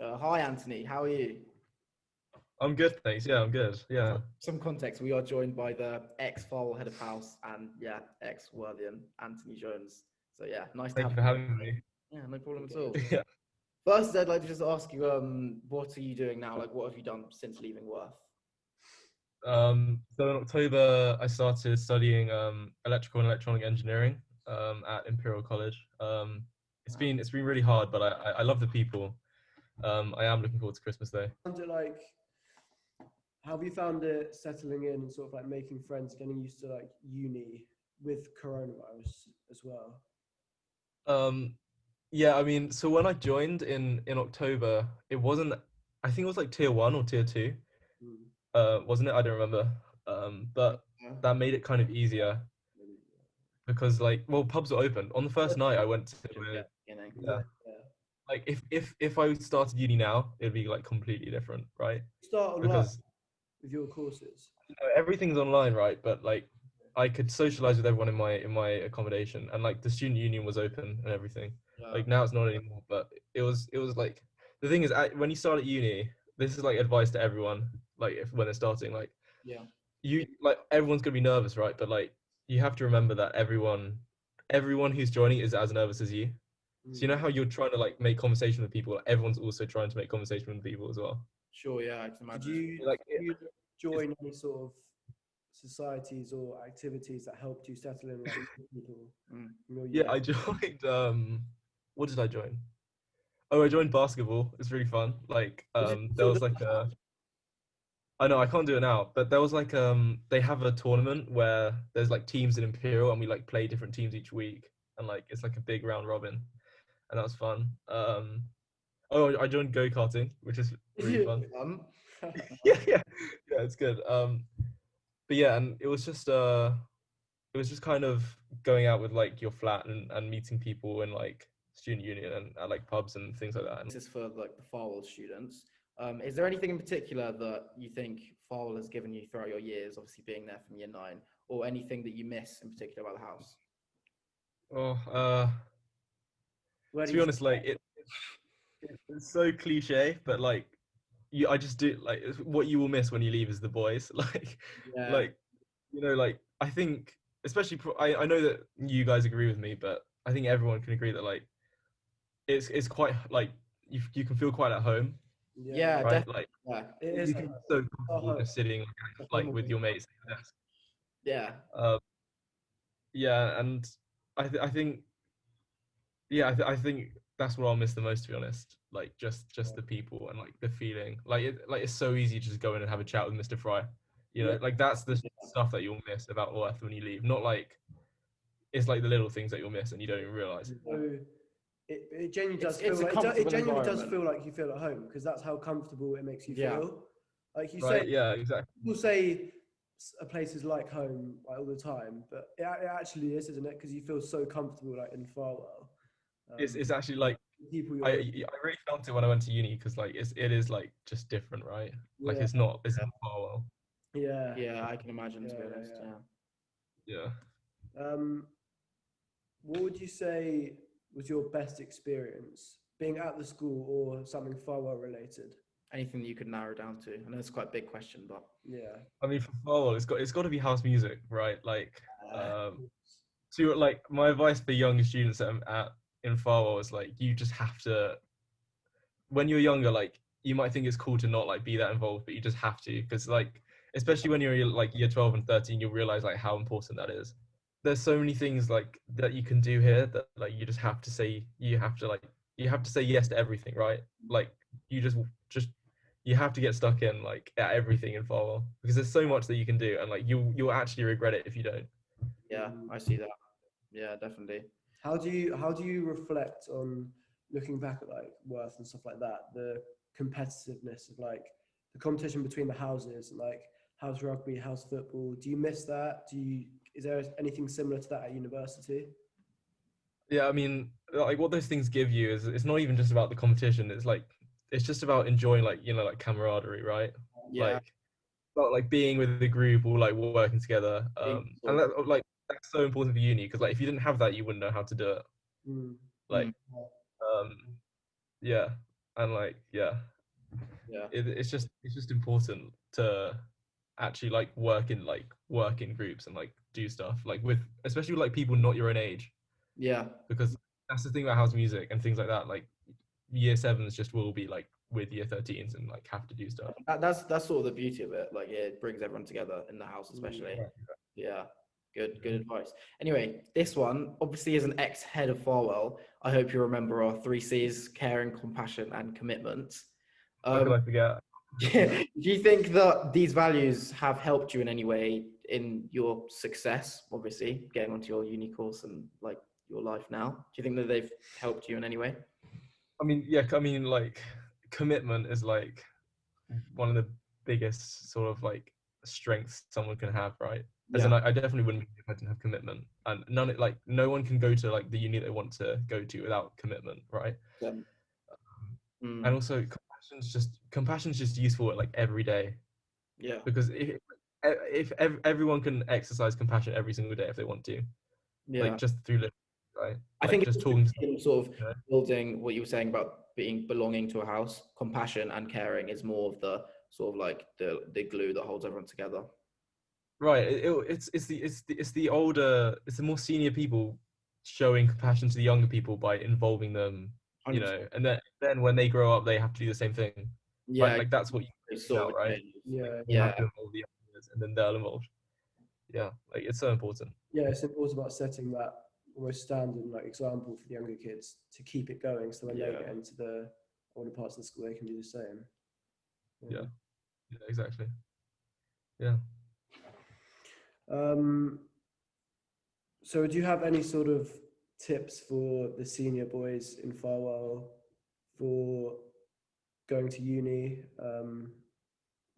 Hi, Anthony. How are you? I'm good, thanks. Yeah, I'm good. For Yeah. some context, we are joined by the ex-Fowl head of house and yeah, ex-Worthian Anthony Jones. So yeah, nice to Thank have you for you. having me. Yeah, no problem at Okay. all. Yeah. First, I'd like to just ask you, what are you doing now? Like, what have you done since leaving Worth? So in October, I started studying electrical and electronic engineering at Imperial College. It's Wow. been really hard, but I love the people. I am looking forward to Christmas Day. Found it like, how have you found it settling in and sort of like making friends, getting used to like uni with coronavirus as well? Um, yeah, I mean, so when I joined in October, it wasn't. I think it was like tier one or tier two. Mm. Wasn't it? I don't remember. But Yeah. that made it kind of easier Maybe, because like, well, pubs were open. On the first night, I went to Yeah, beginning. yeah, yeah. yeah. Like if I started uni now, it'd be like completely different, right? Start online Because with your courses. everything's online, right? But like I could socialize with everyone in my accommodation, and like the student union was open and everything. Yeah. Like now it's not anymore, but it was like the thing is when you start at uni, this is like advice to everyone, like if when they're starting, like Yeah. you like everyone's gonna be nervous, right? But like you have to remember that everyone who's joining is as nervous as you. So you know Mm. how you're trying to like make conversation with people, everyone's also trying to make conversation with people as well. Sure. Yeah, I can Did imagine. you Like did you it's, join any sort of societies or activities that helped you settle in like with people Mm. in your yeah, uni? I joined what did I join? Oh, I joined basketball. It's really fun. Like Would you there still do was like that? a I know I can't do it now, but there was like they have a tournament where there's like teams in Imperial and we like play different teams each week and like it's like a big round robin and that was fun. Oh, I joined go-karting, which is really fun. Um, Yeah, it's good. But yeah, and it was just kind of going out with like your flat and meeting people in like student union and at like pubs and things like that. this is for like the Farwell students. Is there anything in particular that you think Farwell has given you throughout your years, obviously being there from year 9, or anything that you miss in particular about the house? Oh, Where to do be you honest, like it's so cliche, but like I just do like what you will miss when you leave is the boys. Yeah, Like like I think especially I know that you guys agree with me, but I think everyone can agree that like it's quite like you can feel quite at home, yeah, yeah, right? definitely. Like Yeah, it is you home. can be so Our comfortable home. just sitting the like home with away. your mates at your desk. Yeah, Yeah, and I think I think that's what I'll miss the most, to be honest. Like just the people and like the feeling. Like it's so easy to just go in and have a chat with Mr. Fry. Yeah, Like that's the stuff that you'll miss about Worth when you leave. Not like it's like the little things that you'll miss and you don't even realize. so it genuinely does it's feel a like it comfortable genuinely does environment. feel like you feel at home because that's how comfortable it makes you Yeah, feel. Like you say, Right? Yeah, exactly. people say a place is like home like all the time, but it actually is, isn't it? Because you feel so comfortable like in Farwell. It's Um, it's actually like people I you're with. I really felt it when I went to uni because like it is like just different, right? Like Yeah, it's not Farwell. yeah, yeah, I can imagine, to be yeah, honest. yeah, Yeah. Yeah. yeah. What would you say was your best experience being at the school or something Farwell related? Anything that you could narrow down to? I know it's quite a big question, but Yeah. I mean, for Farwell, it's got to be house music, right? Like, uh, to like my advice for young students at in Farwell is like you just have to when you're younger, like you might think it's cool to not like be that involved, but you just have to because like especially when you're like year 12 and 13, you'll realize like how important that is. There's so many things like that you can do here that like you just have to say you have to say yes to everything, right? Like you just you have to get stuck in like at everything in Farwell because there's so much that you can do and like you'll actually regret it if you don't. yeah, Mm. I see that. Yeah, definitely. How do you reflect on looking back at like Worth and stuff like that, the competitiveness of like the competition between the houses and like house rugby, house football? Do you miss that? Is there anything similar to that at university? Yeah, I mean, like what those things give you is it's not even just about the competition. It's like it's just about enjoying like like camaraderie, right? Yeah, Like about like being with the group or like working together. being And sort that like that's so important for uni because like if you didn't have that, you wouldn't know how to do it. Mm. of, Like um, yeah. and like yeah, Yeah. it's just important to actually like work in groups and like do stuff like with especially with, like people not your own age, Yeah. because that's the thing about house music and things like that. Like year sevens just will be like with year 13s and like have to do stuff. That's sort of the beauty of it. Like it brings everyone together in the house, especially. Right. Yeah. Good advice. Anyway, this one obviously as an ex-head of Farwell, I hope you remember our three C's: caring, compassion, and commitment. How could I forget? Do you think that these values have helped you in any way in your success, obviously, getting onto your uni course and like your life now? Do you think that they've helped you in any way? I mean, yeah, I mean, like, commitment is like one of the biggest sort of like strengths someone can have, right? As in, Yeah. I definitely wouldn't be if I didn't have commitment, and like no one can go to like the uni they want to go to without commitment, right? Um, And mm, also, compassion's just useful at like every day, yeah. because if everyone can exercise compassion every single day if they want to, like Yeah. just through living, right? I Like think just it's talking to in sort of you know? building what you were saying about belonging to a house. Compassion and caring is more of the sort of like the glue that holds everyone together. Right. It's the older, it's the more senior people showing compassion to the younger people by involving them, you 100%. know, and then when they grow up, they have to do the same thing, right? Yeah, Like that's what you it's do sort now, of a right? change. Like Yeah, you Yeah, have to involve the youngers, and then they'll involve. Yeah, like it's so important. yeah. It's important about setting that almost standard like example for the younger kids to keep it going, so when they yeah. get into the older parts of the school, they can do the same. Yeah, yeah, exactly. Yeah. Um, so, do you have any sort of tips for the senior boys in Farwell for going to uni? That kind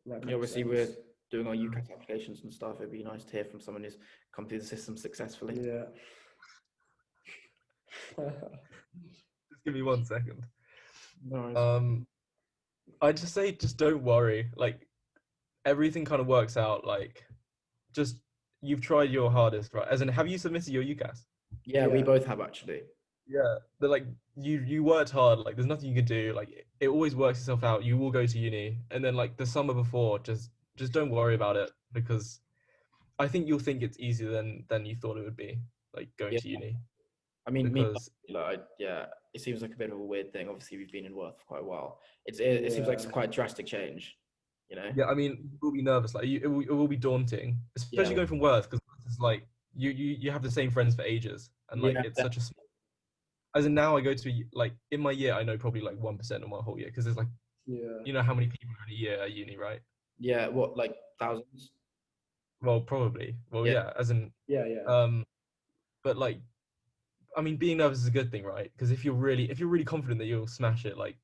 Yeah, of obviously we're sense. doing our UCAS applications and stuff. It'd be nice to hear from someone who's come through the system successfully. Yeah. Just give me 1 second. No worries. I'd just say just don't worry. Like everything kind of works out. Like just you've tried your hardest, right? As in, have you submitted your UCAS? Yeah, we Yeah. both have actually. Yeah, but like you worked hard. Like there's nothing you can do. Like it always works itself out. You will go to uni, and then like the summer before, just don't worry about it, because I think you'll think it's easier than you thought it would be. Like going Yeah. to uni, I mean, me, because like, yeah, it seems like a bit of a weird thing. Obviously, we've been in Worth for quite a while. It seems like it's Yeah. quite a drastic change, you know? yeah, I mean you will be nervous. Like it will be daunting, Yeah. especially going from Worth, because it's like you have the same friends for ages, and like Yeah. it's such a as in now I go to like in my year I know probably like 1% of my whole year, because there's like Yeah. you know how many people are in a year at uni, right? Yeah. What, like thousands? Well, probably. Well, Yeah. yeah, as in Yeah. Yeah. but like I mean being nervous is a good thing, right? Because if you're really confident that you'll smash it, like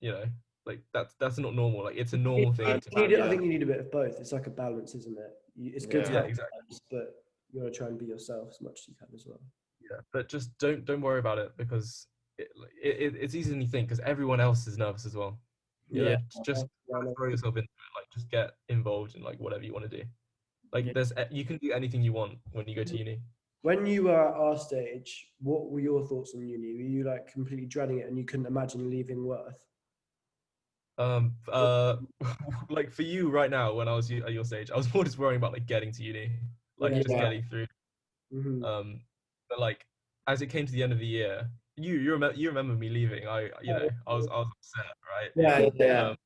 you know, like that's not normal. Like it's a normal thing to I Yeah. think you need a bit of both. It's like a balance, isn't it? It's good to Yeah. have exactly. balance, but you want to try and be yourself as much as you can as well. Yeah, but just don't worry about it, because it's easier than you think, because everyone else is nervous as well. You know, Yeah. just Yeah, I know. throw yourself into it. Like just get involved in like whatever you want to do. Like Yeah. you can do anything you want when you go to uni. When you were at our stage, what were your thoughts on uni? Were you like completely dreading it and you couldn't imagine leaving Worth? Um, uh, like for you right now, when I was at your stage, I was more just worrying about like getting to uni, like Yeah. just Yeah. getting through. Hmm. But like as it came to the end of the year, you remember me leaving. I was upset, right? Yeah. Yeah. Um,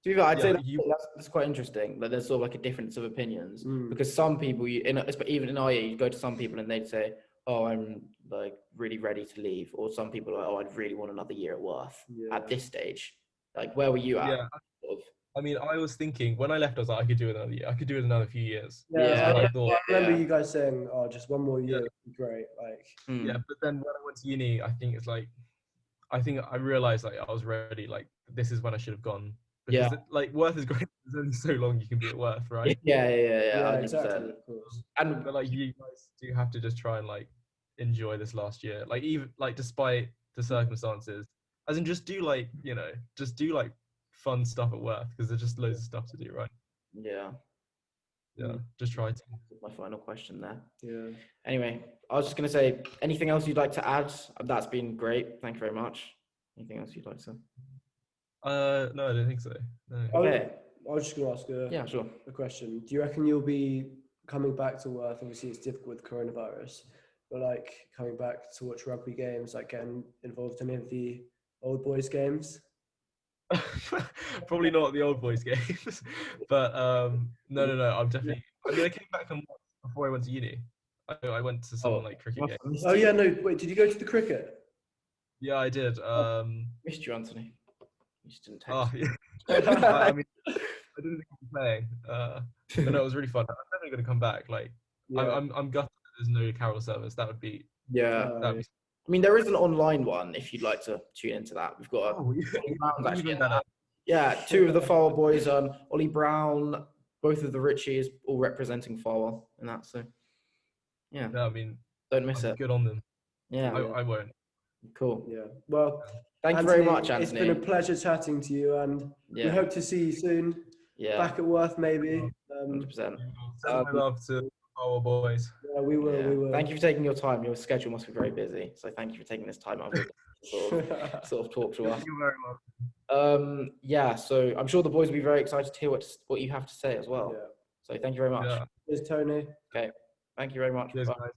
To be fair, I'd yeah, say like you, that's quite interesting. Like there's sort of like a difference of opinions Mm. because some people, even in our year, you go to some people and they'd say, "Oh, I'm like really ready to leave," or some people are like, "Oh, I'd really want another year at Worth." Yeah. At this stage, like where were you at? yeah. Sort of- I mean, I was thinking when I left, I was like, I could do it another year. I could do it another few years. Yeah, That's Yeah. what I Yeah. thought. I remember Yeah. you guys saying, "Oh, just one more Yeah, year would be great." Like, Hmm. yeah. But then when I went to uni, I think it's like, I think I realized like I was ready. Like this is when I should have gone, Yeah. because like Worth is great. There's only so long you can be at Worth, right? Yeah. yeah, 100%. exactly, of course. And But like you guys do have to just try and like enjoy this last year. Like even like despite the circumstances, as in just do like just do like fun stuff at Worth, because there's just loads of stuff to do, right? yeah, Yeah, just try to. my final question there. Yeah. Anyway, I was just gonna say, anything else you'd like to add? That's been great. Thank you very much. Anything else you'd like to? No, I don't think so. No. Okay. I was just going to ask Yeah, sure. a question. Do you reckon you'll be coming back to Worth? Obviously, it's difficult with coronavirus, but like coming back to watch rugby games, like getting involved in any of the old boys games? Probably not the old boys games, but no. I'm definitely. I mean, I came back from before I went to uni. I went to some like cricket games. Oh yeah, no. Wait, did you go to the cricket? Yeah, I did. Missed you, Anthony. You just didn't text. Oh, yeah. I mean, I didn't think I was playing. But no, it was really fun. I'm definitely going to come back. Like, Yeah. I'm gutted that there's no Carol service. That would be. Yeah. That'd be. I mean, there is an online one if you'd like to tune into that. We've got Oh, Brown's actually in that that. up. Yeah, two of the Farwell boys, Ollie Brown, both of the Richies, all representing Farwell in that. So, yeah, No, I mean, don't miss it. good on them. Yeah, I won't. cool. Yeah. Well, Thank you very much, It's Anthony. been a pleasure chatting to you, and we Yeah, hope to see you soon. yeah, Back at Worth, maybe. 100%. Send my love to our boys. Yeah, we will. Yeah. We will. Thank you for taking your time. Your schedule must be very busy, so thank you for taking this time out of your day to sort of talk to us. Thank you very much. Yeah, so I'm sure the boys will be very excited to hear what you have to say as well. Yeah. So thank you very much. Yeah. Cheers, Tony. Thank you very much. Cheers, Bye. guys.